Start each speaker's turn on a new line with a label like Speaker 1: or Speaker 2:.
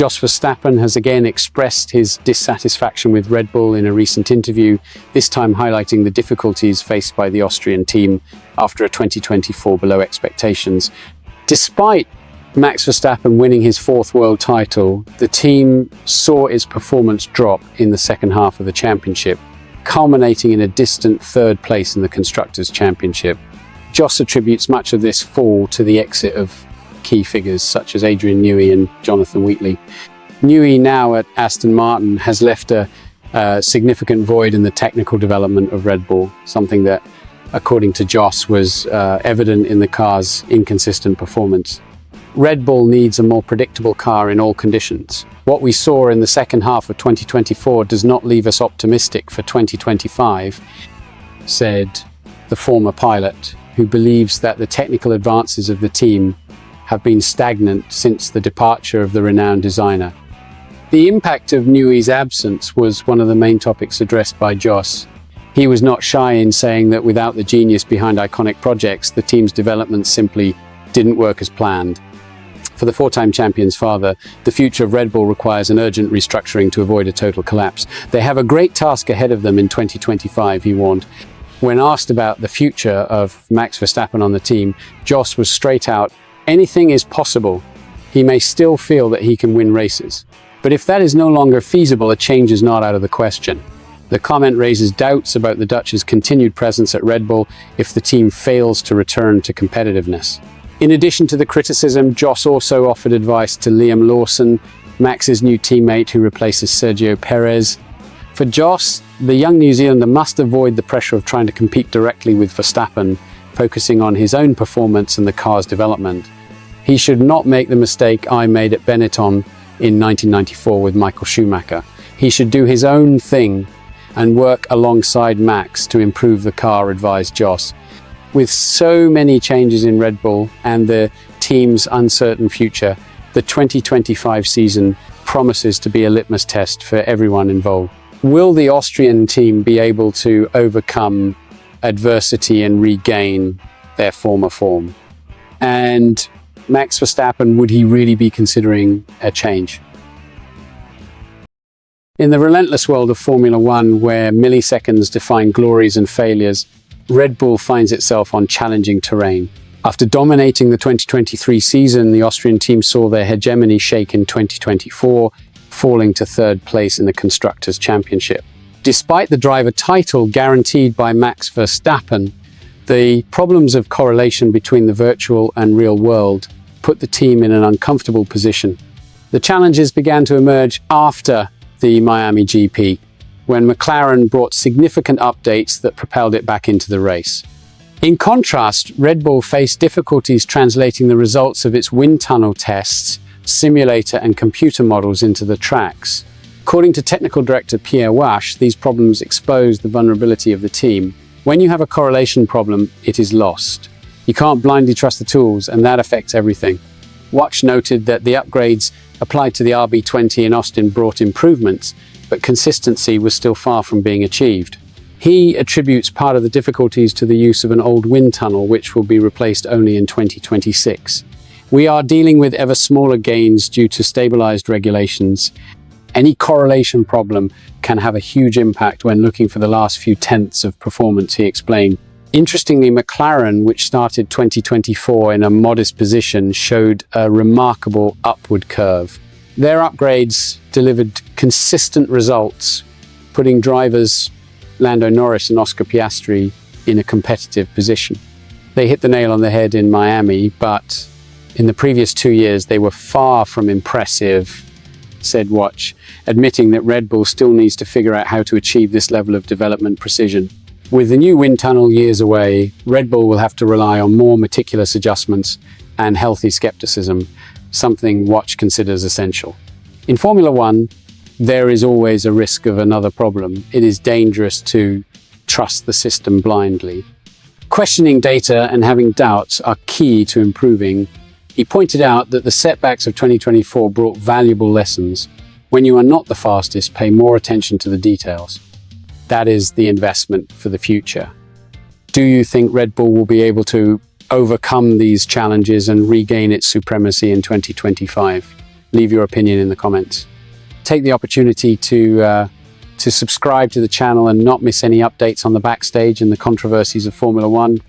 Speaker 1: Jos Verstappen has again expressed his dissatisfaction with Red Bull in a recent interview, this time highlighting the difficulties faced by the Austrian team after a 2024 below expectations. Despite Max Verstappen winning his fourth world title, the team saw its performance drop in the second half of the championship, culminating in a distant third place in the Constructors' Championship. Jos attributes much of this fall to the exit of key figures such as Adrian Newey and Jonathan Wheatley. Newey, now at Aston Martin, has left a significant void in the technical development of Red Bull, something that, according to Jos, was evident in the car's inconsistent performance. Red Bull needs a more predictable car in all conditions. What we saw in the second half of 2024 does not leave us optimistic for 2025, said the former pilot, who believes that the technical advances of the team have been stagnant since the departure of the renowned designer. The impact of Newey's absence was one of the main topics addressed by Jos. He was not shy in saying that without the genius behind iconic projects, the team's development simply didn't work as planned. For the four-time champion's father, the future of Red Bull requires an urgent restructuring to avoid a total collapse. They have a great task ahead of them in 2025, he warned. When asked about the future of Max Verstappen on the team, Jos was straight out. Anything is possible. He may still feel that he can win races. But if that is no longer feasible, a change is not out of the question. The comment raises doubts about the Dutch's continued presence at Red Bull if the team fails to return to competitiveness. In addition to the criticism, Jos also offered advice to Liam Lawson, Max's new teammate who replaces Sergio Perez. For Jos, the young New Zealander must avoid the pressure of trying to compete directly with Verstappen, focusing on his own performance and the car's development. He should not make the mistake I made at Benetton in 1994 with Michael Schumacher. He should do his own thing and work alongside Max to improve the car, advised Jos. With so many changes in Red Bull and the team's uncertain future, the 2025 season promises to be a litmus test for everyone involved. Will the Austrian team be able to overcome adversity and regain their former form? And Max Verstappen, would he really be considering a change? In the relentless world of Formula One, where milliseconds define glories and failures, Red Bull finds itself on challenging terrain. After dominating the 2023 season, the Austrian team saw their hegemony shake in 2024, falling to third place in the Constructors' Championship. Despite the driver title guaranteed by Max Verstappen, the problems of correlation between the virtual and real world put the team in an uncomfortable position. The challenges began to emerge after the Miami GP, when McLaren brought significant updates that propelled it back into the race. In contrast, Red Bull faced difficulties translating the results of its wind tunnel tests, simulator and computer models into the tracks. According to technical director Pierre Wash, these problems exposed the vulnerability of the team. When you have a correlation problem, it is lost. You can't blindly trust the tools, and that affects everything. Wash noted that the upgrades applied to the RB20 in Austin brought improvements, but consistency was still far from being achieved. He attributes part of the difficulties to the use of an old wind tunnel, which will be replaced only in 2026. We are dealing with ever smaller gains due to stabilized regulations. Any correlation problem can have a huge impact when looking for the last few tenths of performance, he explained. Interestingly, McLaren, which started 2024 in a modest position, showed a remarkable upward curve. Their upgrades delivered consistent results, putting drivers Lando Norris and Oscar Piastri in a competitive position. They hit the nail on the head in Miami, but in the previous 2 years, they were far from impressive, said Watch, admitting that Red Bull still needs to figure out how to achieve this level of development precision. With the new wind tunnel years away, Red Bull will have to rely on more meticulous adjustments and healthy skepticism, something Watch considers essential. In Formula One, there is always a risk of another problem. It is dangerous to trust the system blindly. Questioning data and having doubts are key to improving. He pointed out that the setbacks of 2024 brought valuable lessons. When you are not the fastest, pay more attention to the details. That is the investment for the future. Do you think Red Bull will be able to overcome these challenges and regain its supremacy in 2025? leave your opinion in the comments. Take the opportunity to subscribe to the channel and not miss any updates on the backstage and the controversies of Formula One.